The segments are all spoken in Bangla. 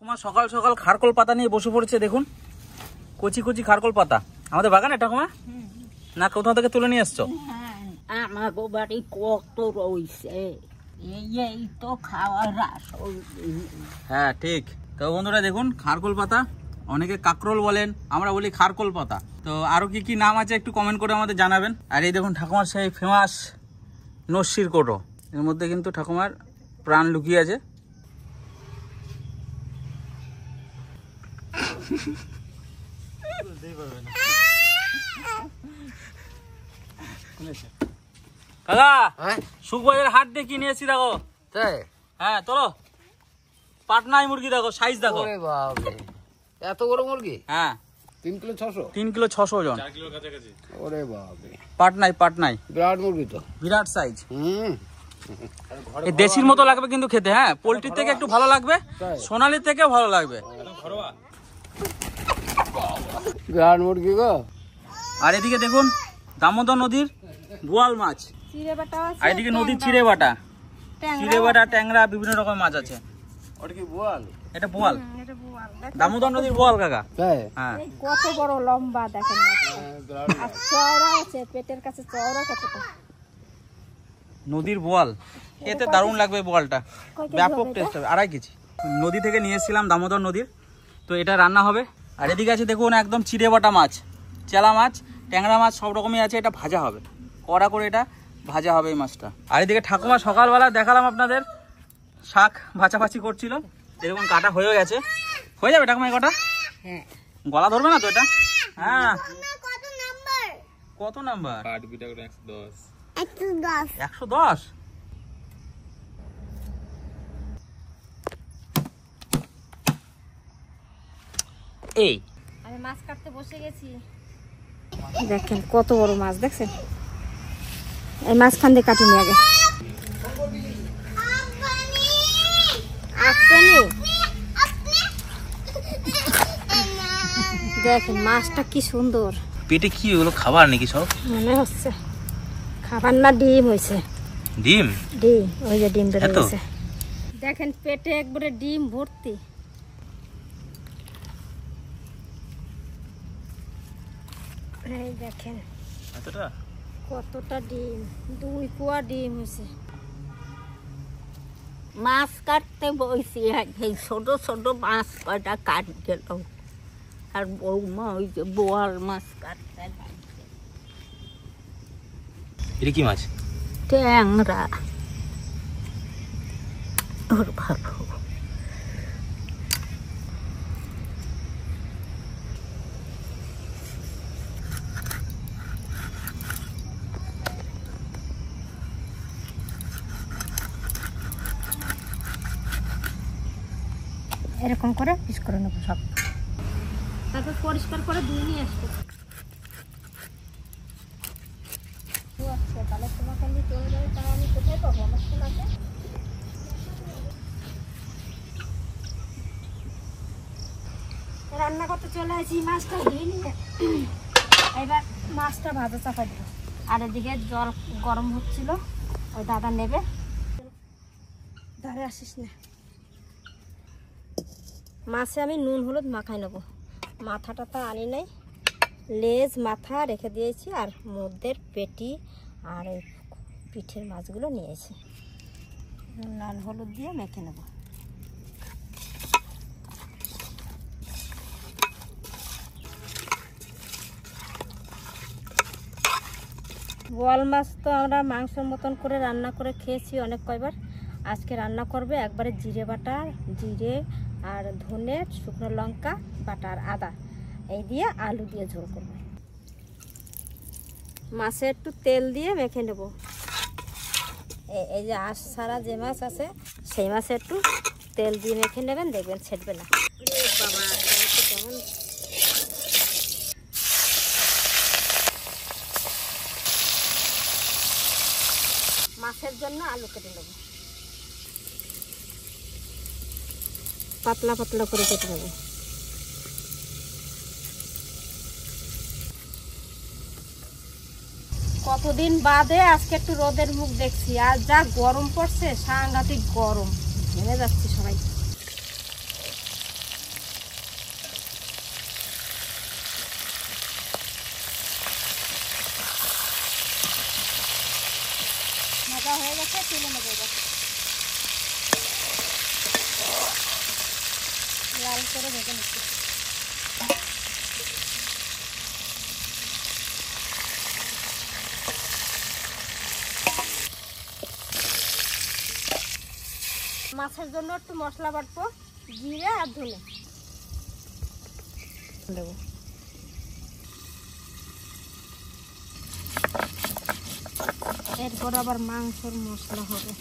ঠাকুমা সকাল সকাল খারকোল পাতা নিয়ে বসে পড়েছে, দেখুন কচি কচি খারকোল পাতা। আমাদের বাগানে ঠাকুমা না কোথাও থেকে তুলে নিয়ে এসছো? আমার বাড়ি কত রয়েছে, এই তো খাওয়ার হ্যাঁ ঠিক। তো বন্ধুরা দেখুন খারকোল পাতা, অনেকে কাকরোল বলেন, আমরা বলি খারকোল পাতা। তো আরো কি কি নাম আছে একটু কমেন্ট করে আমাদের জানাবেন। আর এই দেখুন ঠাকুমার সেই ফেমাস নস্যির কোটো, এর মধ্যে কিন্তু ঠাকুমার প্রাণ লুকিয়ে আছে। কাকা সুখবাজারের হাট দিয়ে কিনে এসেছি, দেখো। হ্যাঁ চলো, পাটনাই মুরগি দেখো, সাইজ দেখো। এত বড় মুরগি? হ্যাঁ 3 কিলো 600। 3 কিলো 600 ওজন। 4 কিলোর কাছাকাছি। ওরে বাবা, পাটনাই বিরাট মুরগি তো, বিরাট সাইজ। এই দেশির মতো লাগবে কিন্তু খেতে। হ্যাঁ পোল্ট্রির থেকে একটু ভালো লাগবে, সোনালির থেকেও ভালো লাগবে। বিরাট মুরগি গো। আর এদিকে দেখুন দামোদর নদীর বোয়াল মাছ, আর এদিকে নদীর চিড়ে বাটা, ট্যাংরা, বিভিন্ন রকম মাছ আছে। ওটা কি বোয়াল? এটা বোয়াল, দামোদর নদীর বোয়াল কাকা। হ্যাঁ কত বড় লম্বা দেখেন, আর চওড়া আছে, পেটের কাছে চওড়া কতটা। নদীর বোয়াল খেতে দারুণ লাগবে, বোয়ালটা ব্যাপক টেস্ট হবে। 2.5 কেজি নদী থেকে নিয়ে এসেছিলাম, দামোদর নদীর। তো এটা রান্না হবে। আর এদিকে আছে দেখুন একদম চিড়ে বাটা মাছ, চেলা মাছ, ট্যাংরা মাছ, সব রকমই আছে। এটা ভাজা হবে, কড়া করে এটা ভাজা হবে এই মাছটা। আর এদিকে ঠাকুমা সকালবেলা দেখালাম আপনাদের শাক ভাচাভাচি করছিল, এরকম কাটা হয়ে গেছে। হয়ে যাবে ঠাকুমা এই কটা? হ্যাঁ। গলা ধরবে না তো এটা? হ্যাঁ। কত নাম্বার? 110। এই আমি মাছ কাটতে বসে গেছি, দেখেন কত বড় মাছ, দেখছেন? এই মাছখান দিয়ে কাটিনি আগে। দেখেন মাছটা কি সুন্দর। পেটে কি এগুলো খাবার নাকি সব? মনে হচ্ছে খাবার না, ডিম হয়েছে। ডিম? ওই যে ডিম বের হয়েছে, দেখেন পেটে একবারে ডিম ভর্তি। এই দেখেন কতটা ডিম, 2 কুয়া ডিম হয়েছে। মাছ কাটতে বসি, এই ছোট ছোট মাছ কয়টা কাটি গেল, আর বৌমা ওই যে বোয়াল মাছ কাটতে। এটা কি মাছ? ট্যাংরা। ওর ভালো। এরকম করে পিস করে নেবো সব, তারপর পরিষ্কার করে ধুয়ে নিয়ে আসবো। আচ্ছা তাহলে তোমাকে আমি চলে যাবে, তাহলে আমি কোথায় পাবো আমার সোনাকে? রান্না করতে চলে আসি, মাছটা ধুয়ে নিয়ে এবার মাছটা ভাজা চাপা দেবো। আর এদিকে জল গরম হচ্ছিল, ওই দাদা নেবে। ধরে আসিস না, মাছে আমি নুন হলুদ মাখাই নেবো। মাথাটা তো আনি নাই, লেজ মাথা রেখে দিয়েছি, আর মধ্যের পেটি আর ওই পিঠের মাছগুলো নিয়েছি। লাল হলুদ দিয়ে মেখে নেব। বোয়াল মাছ তো আমরা মাংসের মতন করে রান্না করে খেয়েছি অনেক কয়বার। আজকে রান্না করবে একবারে জিরে বাটা, জিরে আর ধনে, শুকনো লঙ্কা বাটা আর আদা, এই দিয়ে আলু দিয়ে ঝোল করবে। মাছে একটু তেল দিয়ে মেখে নেব। এই যে আঁশ ছাড়া যে মাছ আছে সেই মাছে একটু তেল দিয়ে মেখে নেবেন, দেখবেন ছেড়বে না। বাবা কেমন মাছের জন্য আলু কেটে নেব, পাতলা পাতলা করে কেটে নেব। কতদিন বাদে আজকে একটু রোদের মুখ দেখছি, আর যা গরম পড়ছে, সাংঘাতিক গরম, ঘেমে যাচ্ছে সবাই। দেওয়া হয়ে গেছে, তুলে নেবো এবার। লাল করে ভেজে নিচ্ছি। মাছের জন্য একটু মশলা বাটবো, জিরে আর ধনে দেবো। এরপর আবার মাংসের মশলা হবে।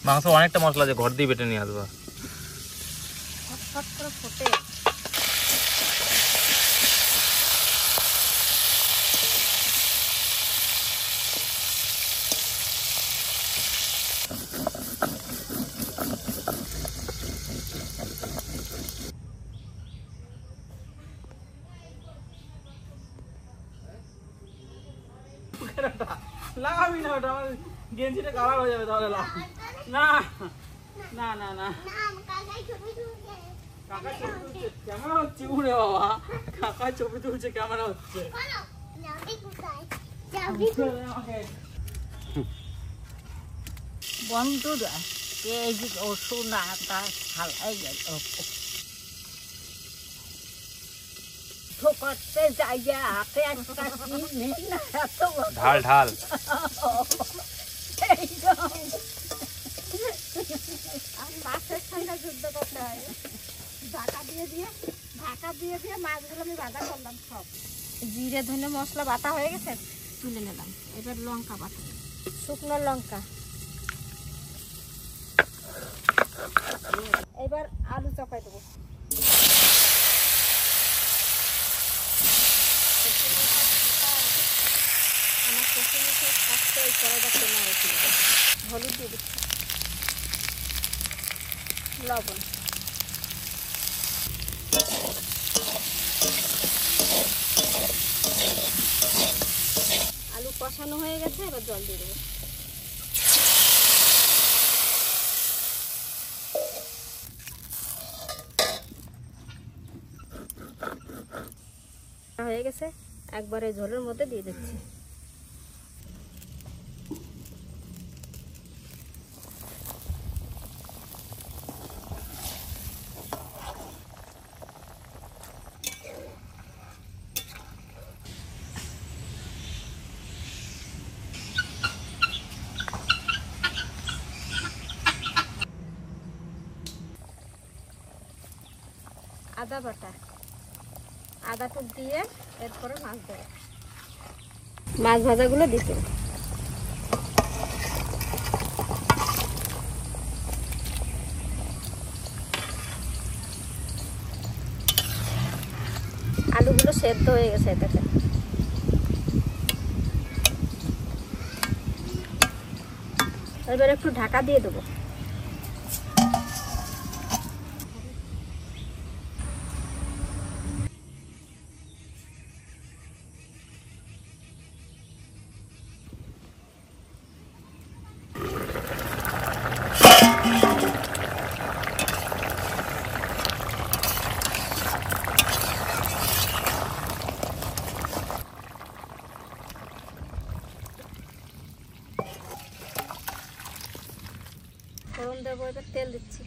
মাংস অনেকটা মশলা আছে, ঘর দিয়ে বেটে নিয়ে আসবা। ফটফট করে ফোটে। লাগাবি না, ওটা আমার গেঞ্জিটা কালার হয়ে যাবে তাহলে। না না না না, কাকা ছবি তুলছে, ক্যামেরা হচ্ছে উড়ে বাবা, কাকা ছবি তুলছে, ক্যামেরা হচ্ছে। বন্ধুরা, এই সোনাটা খালাই গেল করতে যাইয়া হাতে একটা কিনে না এত ঢাল ঢাল। মাছের সঙ্গে যুদ্ধ করতে হয়। ঢাকা দিয়ে দিয়ে মাছগুলো আমি বাটা করলাম সব। জিরে ধনে মশলা বাটা হয়ে গেছে, তুলে নিলাম। এবার লঙ্কা বাটা, শুকনো লঙ্কা। এবার আলু চপাই দেবো। আমার কষে মুখে থাকতে এই কড়াইটা কেনা হয়েছিল। হলুদ দিয়ে দিচ্ছি, লবণ, আলু কষানো হয়ে গেছে, এবার জল দিয়ে দেবো। হয়ে গেছে, একবারে ঝোলের মধ্যে দিয়ে দিচ্ছি। আদা বাটা, আদা টুক দিয়ে এরপরে মাছ দেবো। মাছ ভাজাগুলো দিতে আলুগুলো সেদ্ধ হয়ে গেছে এটাতে। এবার একটু ঢাকা দিয়ে দেবো। ফোড়ন দেবো, এবার তেল দিচ্ছি,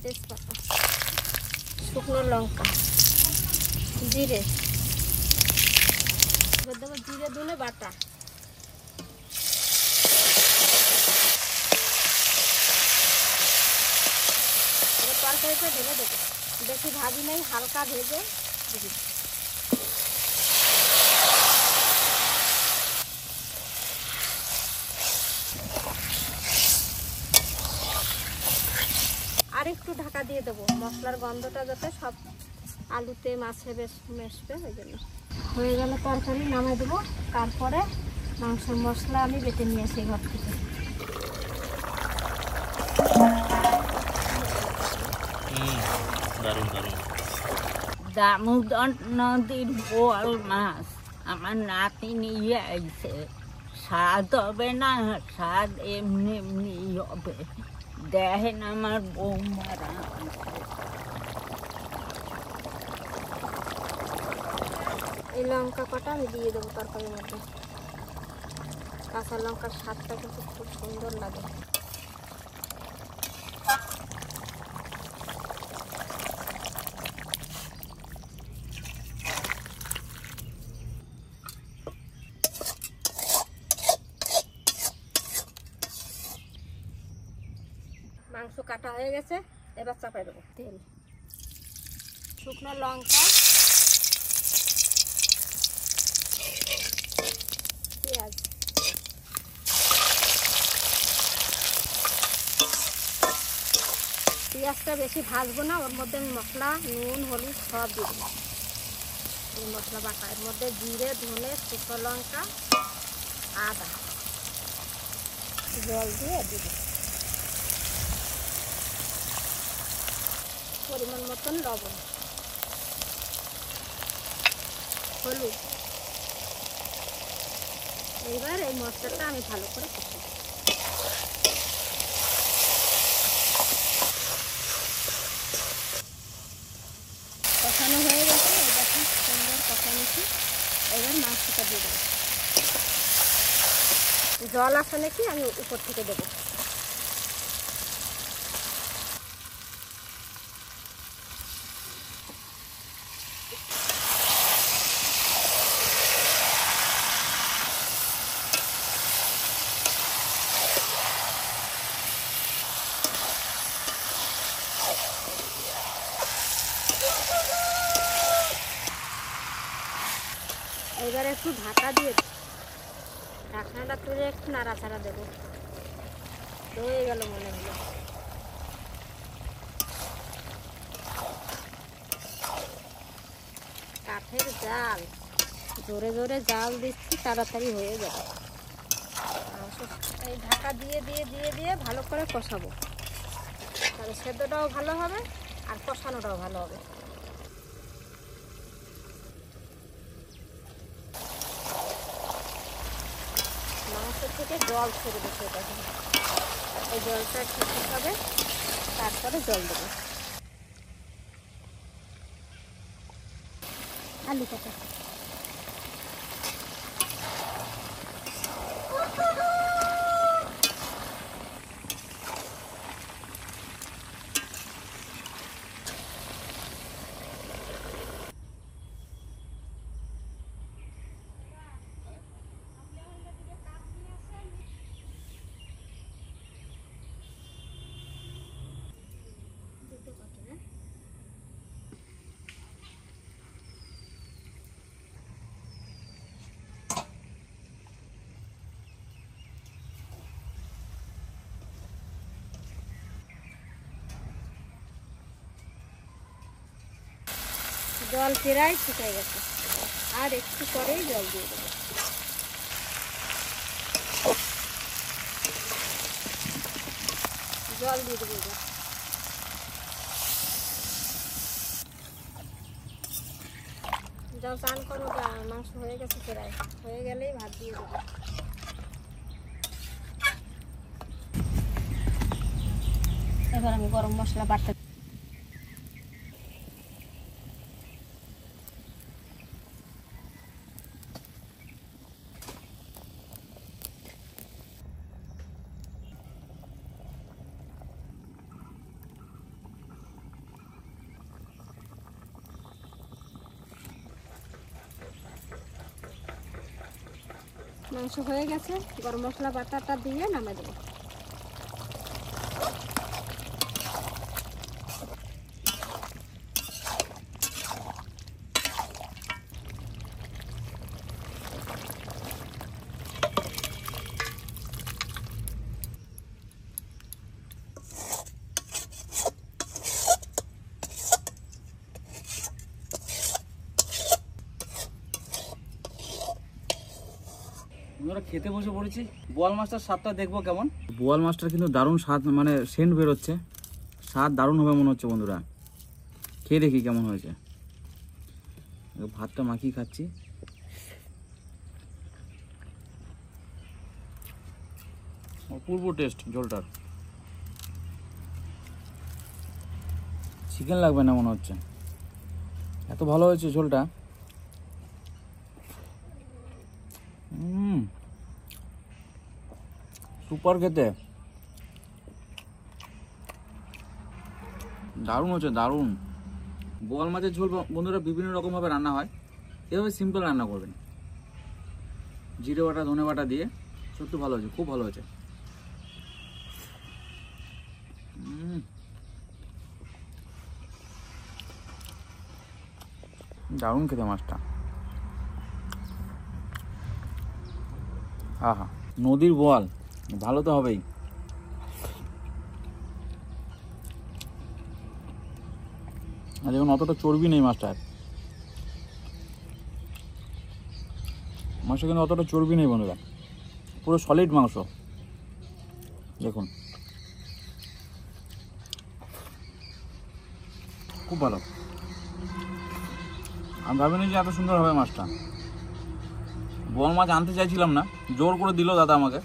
তেজপাতা, শুকনো লঙ্কা, জিরে, এবার দেবো জিরে ধনে বাটা, এবার তরকারিটা ঢেলে দেবো। বেশি ভাজি নেই, হালকা ভেজে দিবি। আর একটু ঢাকা দিয়ে দেবো, মশলার গন্ধটা যাতে সব আলুতে মাছে বেশ মেশবে, ওই জন্য। হয়ে গেলে তরকারি নামিয়ে দেবো। তারপরে মাংসের মশলা আমি বেটে নিয়ে আসি ঘর থেকে। দারুণ দারুণ। দামোদর নদীর বোয়াল মাছ আমার নাতি নিয়ে আইছে। স্বাদ হবে না, স্বাদ এমনি এমনি হবে। দেখেন আমার বৌমারা এই লঙ্কা কটা আমি দিয়ে দেবো তরকারির মধ্যে। কাঁচা লঙ্কার স্বাদটা কিন্তু খুব সুন্দর লাগে। মাংস কাটা হয়ে গেছে, এবার চাপাই দেবো তেল, শুকনো লঙ্কা, পেঁয়াজ, পেঁয়াজটা বেশি ভাজবো না, ওর মধ্যে আমি মশলা নুন হলুদ সব দিয়ে দেবো। এই মশলা বাটা এর মধ্যে জিরে ধনে শুকনো লঙ্কা আদা জল দিয়ে দিব, পরিমাণ মতন লবণ হলুদ। এইবার এই মশলাটা আমি ভালো করে কষাবো। কষানো হয়ে গেছে, এই দেখুন সুন্দর কষানিছি। এবার মাংসটা দিয়ে দেবো, জল আসে নাকি আমি উপর থেকে দেবো। এবারে একটু ঢাকা দিয়ে ঢাকনাটা তুলে একটু নাড়াচাড়া দেবো। হয়ে গেল মনে হলো। কাঠের জাল, জোরে জোরে জাল দিচ্ছি, তাড়াতাড়ি হয়ে যাবে। এই ঢাকা দিয়ে দিয়ে দিয়ে দিয়ে ভালো করে কষাবো, তাহলে সেদ্ধটাও ভালো হবে আর কষানোটাও ভালো হবে। মাংসের থেকে জল ছেড়ে দিতে হবে, এই জলটা একটু শুকাবে, তারপরে জল দেবো। আলু কাটা জল প্রায় শুকিয়ে গেছে, আর একটু পরেই জল দিয়ে দেবো। জল দিয়ে দেবো, যাও চান করো, মাংস হয়ে গেছে, প্রায় হয়ে গেলেই ভাত দিয়ে দেবো। এবার আমি গরম মশলা বাটতে মাংস হয়ে গেছে, গরম মশলা বাটাটা দিয়ে নামিয়ে দেবো। আমরা খেতে বসে পড়েছি, বোয়াল মাছটার স্বাদটা দেখবো কেমন। বোয়াল মাছটার কিন্তু দারুণ স্বাদ, মানে সেন্ট বেরোচ্ছে, স্বাদ দারুণ হবে মনে হচ্ছে বন্ধুরা। খেয়ে দেখি কেমন হয়েছে। ভাতটা মাখিয়ে খাচ্ছি, অপূর্ব টেস্ট ঝোলটার। চিকেন লাগবে না মনে হচ্ছে, এত ভালো হয়েছে ঝোলটা। সুপার খেতে, দারুণ হচ্ছে, দারুণ। বোয়াল মাছের ঝোল বন্ধুরা বিভিন্ন রকমভাবে রান্না হয়, এভাবে সিম্পল রান্না করবেন, জিরে বাটা ধনে বাটা দিয়ে। সত্যি ভালো হয়েছে, খুব ভালো হয়েছে। দারুণ খেতে মাছটা। আহা, নদীর বোয়াল, ভালো তো হবেই। আর দেখুন অতটা চর্বি নেই মাছটার, মাছটা কিন্তু অতটা চর্বি নেই বন্ধুরা, পুরো সলিড মাংস। দেখুন খুব ভালো। আমি ভাবিনি যে এত সুন্দর হবে মাছটা। বোয়াল মাছ আনতে চাইছিলাম না, জোর করে দিল দাদা আমাকে,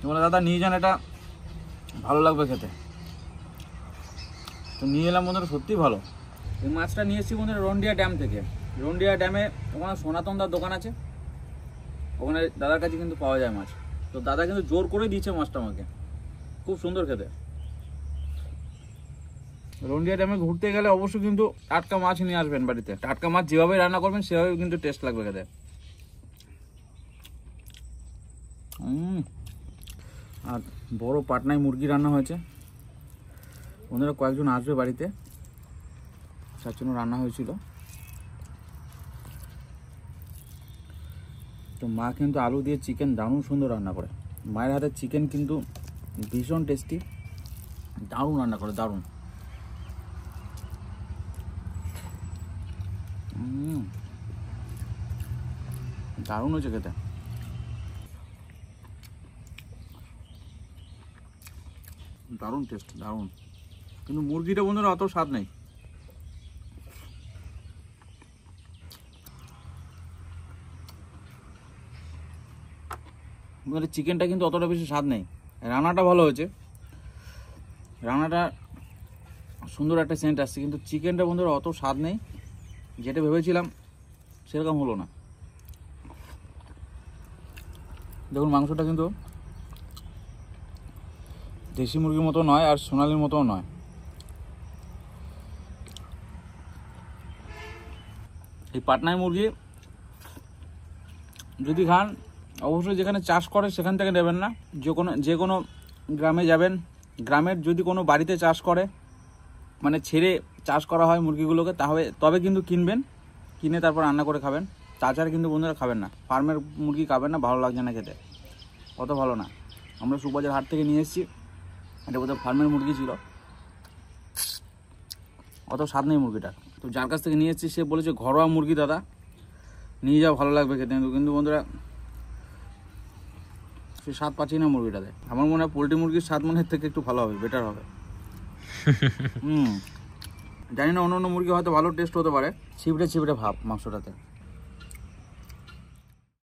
বলে দাদা নিয়ে যান, এটা ভালো লাগবে খেতে। তো নিয়ে এলাম বন্ধুরা, সত্যিই ভালো। এই মাছটা নিয়ে এসেছি বন্ধুরা রন্ডিয়া ড্যাম থেকে। রন্ডিয়া ড্যামে ওখানে সনাতন দার দোকান আছে, ওখানে দাদার কাছে কিন্তু পাওয়া যায় মাছ। তো দাদা কিন্তু জোর করে দিয়েছে মাছটা আমাকে, খুব সুন্দর খেতে। রন্ডিয়া ড্যামে ঘুরতে গেলে অবশ্যই কিন্তু টাটকা মাছ নিয়ে আসবেন বাড়িতে। টাটকা মাছ যেভাবে রান্না করবেন সেভাবে কিন্তু টেস্ট লাগবে খেতে। আর বড় পাটনায় মুরগি রান্না হয়েছে বন্ধুরা, কয়েকজন আসবে বাড়িতে, তার জন্য রান্না হয়েছিল। তো মা কিন্তু আলু দিয়ে চিকেন দারুণ সুন্দর রান্না করে। মায়ের হাতের চিকেন কিন্তু ভীষণ টেস্টি, দারুণ রান্না করে, দারুণ। দারুণ হয়েছে খেতে। দারুণ টেস্ট, দারুণ। কিন্তু মুরগিটা বন্ধুরা অত স্বাদ নেই। চিকেনটা কিন্তু অতটা বেশি স্বাদ নেই। রান্নাটা ভালো হয়েছে, রান্নাটা সুন্দর একটা সেন্ট আসছে, কিন্তু চিকেনটা বন্ধুরা অত স্বাদ নেই, যেটা ভেবেছিলাম সেরকম হলো না। দেখুন মাংসটা কিন্তু দেশি মুরগির মতো নয়, আর সোনালির মতো নয়। এই পাটনায় মুরগি যদি খান অবশ্যই যেখানে চাষ করে সেখান থেকে নেবেন না। যে কোনো গ্রামে যাবেন, গ্রামের যদি কোনো বাড়িতে চাষ করে, মানে ছেড়ে চাষ করা হয় মুরগিগুলোকে, তবে কিন্তু কিনবেন, কিনে তারপর রান্না করে খাবেন। তাছাড়া কিন্তু বন্ধুরা খাবেন না, ফার্মের মুরগি খাবেন না, ভালো লাগছে না খেতে, অত ভালো না। আমরা সুবাজার হাট থেকে নিয়ে এসেছি, এটা বোধহয় ফার্মের মুরগি ছিল, অত স্বাদ নেই মুরগিটা। তো যার কাছ থেকে নিয়ে এসেছি সে বলেছে ঘরোয়া মুরগি দাদা, নিয়ে যাও, ভালো লাগবে খেতে। কিন্তু বন্ধুরা সে স্বাদ পাচ্ছি না মুরগিটাতে। আমার মনে হয় পোলট্রি মুরগির স্বাদ মনের থেকে একটু ভালো হবে, বেটার হবে। জানি না, অন্য অন্য মুরগি হয়তো ভালো টেস্ট হতে পারে, ছিপড়ে ছিপড়ে ভাব মাংসটাতে।